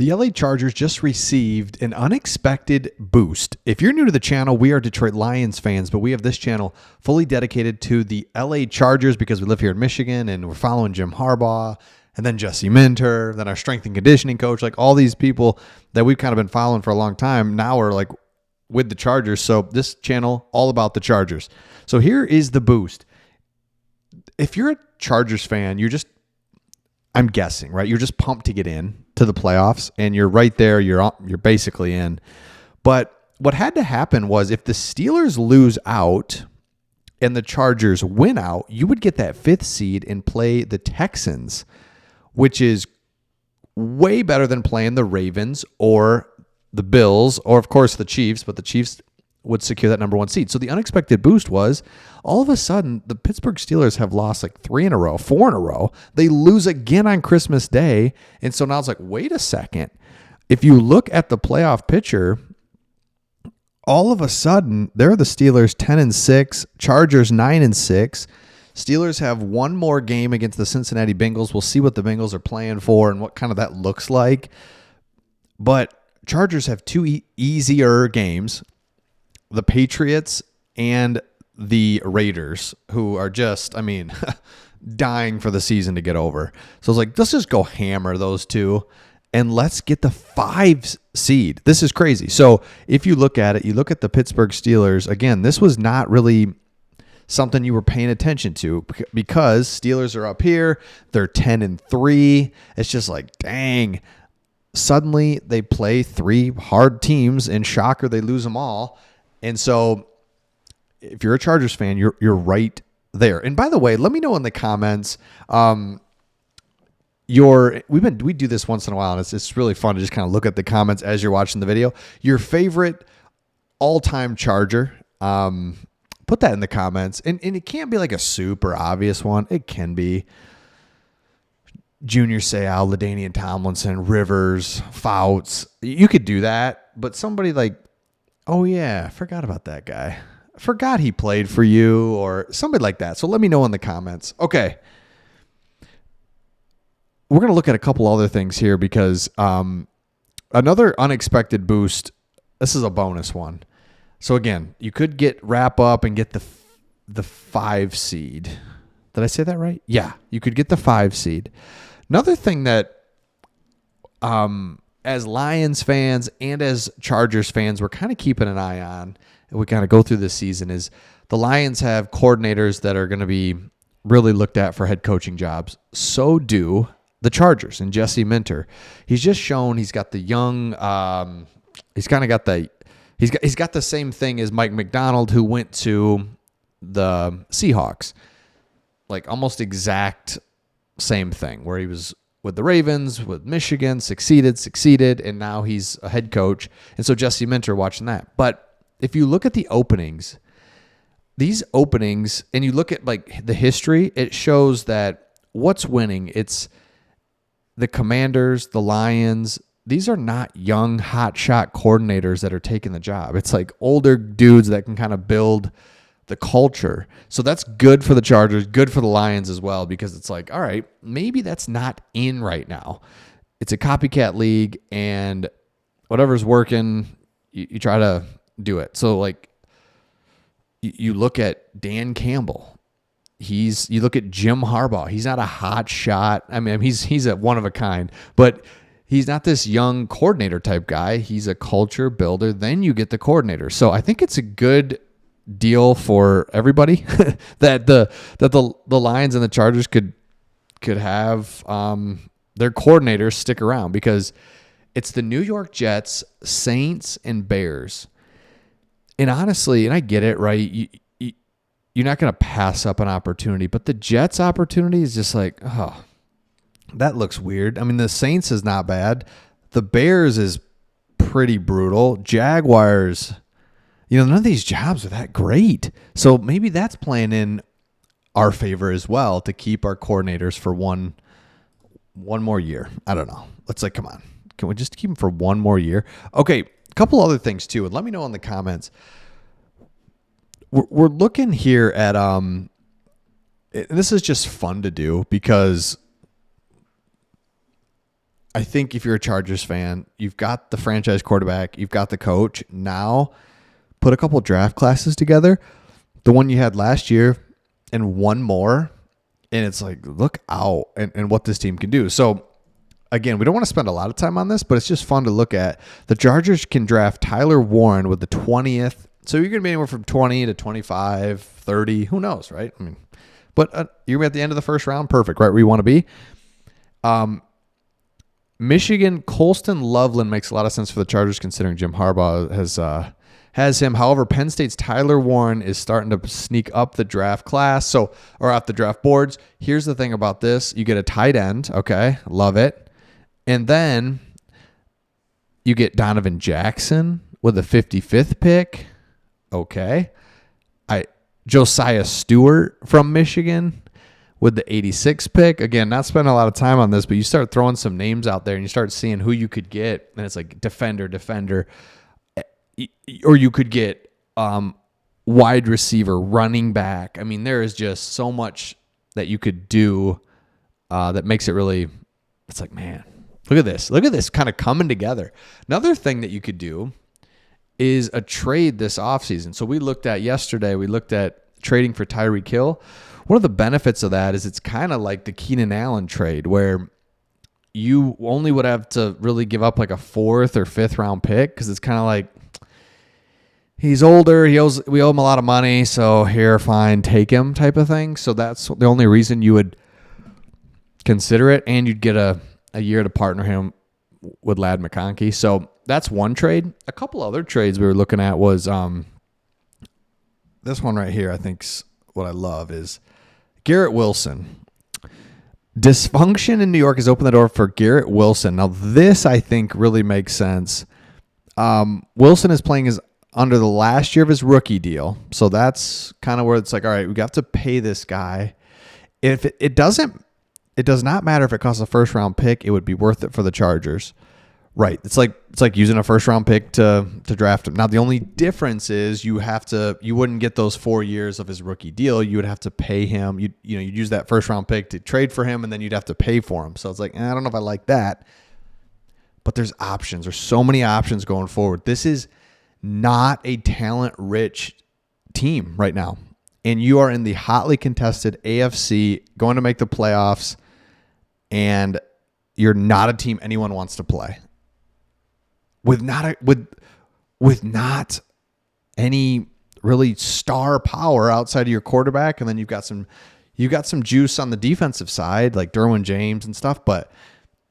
The LA Chargers just received an unexpected boost. If you're new to the channel, we are Detroit Lions fans, but we have this channel fully dedicated to the LA Chargers because we live here in Michigan and we're following Jim Harbaugh and then Jesse Minter, then our strength and conditioning coach, like all these people that we've kind of been following for a long time now are like with the Chargers. So this channel, all about the Chargers. So here is the boost. If you're a Chargers fan, I'm guessing, right? You're just pumped to get in to the playoffs, and you're right there. You're basically in. But what had to happen was if the Steelers lose out and the Chargers win out, you would get that 5th seed and play the Texans, which is way better than playing the Ravens or the Bills or, of course, the Chiefs. But the Chiefs would secure that number 1 seed. So the unexpected boost was all of a sudden the Pittsburgh Steelers have lost like 4 in a row. They lose again on Christmas Day. And so now it's like, wait a second. If you look at the playoff picture, all of a sudden there are the Steelers 10-6, Chargers 9-6. Steelers have one more game against the Cincinnati Bengals. We'll see what the Bengals are playing for and what kind of that looks like. But Chargers have 2 easier games. The Patriots and the Raiders, who are just, dying for the season to get over. So it's like, let's just go hammer those 2 and let's get the 5 seed. This is crazy. So if you look at it, you look at the Pittsburgh Steelers, again, this was not really something you were paying attention to because Steelers are up here. They're 10-3. It's just like, dang. Suddenly they play 3 hard teams and shocker, they lose them all. And so if you're a Chargers fan, you're right there. And by the way, let me know in the comments. We do this once in a while, and it's really fun to just kind of look at the comments as you're watching the video. Your favorite all-time Charger. Put that in the comments. And it can't be like a super obvious one. It can be Junior Seau, LaDainian Tomlinson, Rivers, Fouts. You could do that, but somebody like, oh, yeah, I forgot about that guy. I forgot he played for you or somebody like that. So let me know in the comments. Okay. We're going to look at a couple other things here because another unexpected boost. This is a bonus one. So, again, you could wrap up and get the 5 seed. Did I say that right? Yeah, you could get the 5 seed. Another thing that as Lions fans and as Chargers fans, we're kind of keeping an eye on, and we kind of go through this season, is the Lions have coordinators that are going to be really looked at for head coaching jobs. So do the Chargers and Jesse Minter. He's just shown he's got the young, he's got the same thing as Mike McDonald, who went to the Seahawks. Like almost exact same thing, where he was with the Ravens, with Michigan, succeeded, and now he's a head coach. And so Jesse Minter watching that. But if you look at the openings, these openings, and you look at like the history, it shows that what's winning, it's the Commanders, the Lions. These are not young, hotshot coordinators that are taking the job. It's like older dudes that can kind of build the culture. So that's good for the Chargers, good for the Lions as well, because it's like, all right, maybe that's not in right now. It's a copycat league, and whatever's working, you try to do it. So like you look at Dan Campbell. You look at Jim Harbaugh. He's not a hot shot. He's a one of a kind, but he's not this young coordinator type guy. He's a culture builder. Then you get the coordinator. So I think it's a good deal for everybody that the Lions and the Chargers could have their coordinators stick around, because it's the New York Jets, Saints, and Bears. And honestly, and I get it, right? You're not going to pass up an opportunity, but the Jets' opportunity is just like, oh, that looks weird. The Saints is not bad. The Bears is pretty brutal. Jaguars, none of these jobs are that great. So maybe that's playing in our favor as well, to keep our coordinators for one more year. I don't know. Let's come on. Can we just keep them for one more year? Okay, a couple other things too, and let me know in the comments. We're looking here at this is just fun to do because I think if you're a Chargers fan, you've got the franchise quarterback, you've got the coach. Now put a couple draft classes together, the one you had last year and one more, and it's like, look out and what this team can do. So again, we don't want to spend a lot of time on this, but it's just fun to look at. The Chargers can draft Tyler Warren with the 20th. So you're going to be anywhere from 20 to 25, 30. Who knows, right? I mean, but you're at the end of the first round. Perfect, right where you want to be. Michigan, Colston Loveland makes a lot of sense for the Chargers considering Jim Harbaugh has him. However, Penn State's Tyler Warren is starting to sneak up the draft class, or off the draft boards. Here's the thing about this. You get a tight end. Okay, love it. And then you get Donovan Jackson with the 55th pick. Okay. Josiah Stewart from Michigan with the 86th pick. Again, not spending a lot of time on this, but you start throwing some names out there and you start seeing who you could get. And it's like defender. Or you could get wide receiver, running back. I mean, there is just so much that you could do that makes it really, it's like, man, look at this. Look at this kind of coming together. Another thing that you could do is a trade this offseason. So we looked at trading for Tyreek Hill. One of the benefits of that is it's kind of like the Keenan Allen trade where you only would have to really give up like a 4th or 5th round pick because it's kind of like he's older. We owe him a lot of money. So here, fine, take him type of thing. So that's the only reason you would consider it. And you'd get a year to partner him with Lad McConkey. So that's one trade. A couple other trades we were looking at was this one right here. I think what I love is Garrett Wilson. Dysfunction in New York has opened the door for Garrett Wilson. Now this I think really makes sense. Wilson is playing under the last year of his rookie deal. So that's kind of where it's like, all right, we got to pay this guy. If it does not matter if it costs a first round pick, it would be worth it for the Chargers. Right. It's like using a first round pick to draft him. Now the only difference is you wouldn't get those 4 years of his rookie deal. You would have to pay him. You'd use that first round pick to trade for him and then you'd have to pay for him. So it's like, I don't know if I like that. But there's options. There's so many options going forward. This is not a talent rich team right now. And you are in the hotly contested AFC going to make the playoffs and you're not a team anyone wants to play. With not any really star power outside of your quarterback, and then you've got some juice on the defensive side like Derwin James and stuff. But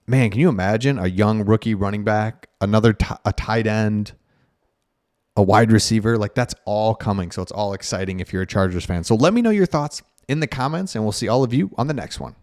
man, can you imagine a young rookie running back, a tight end, a wide receiver? Like that's all coming, so it's all exciting if you're a Chargers fan. So let me know your thoughts in the comments, and we'll see all of you on the next one.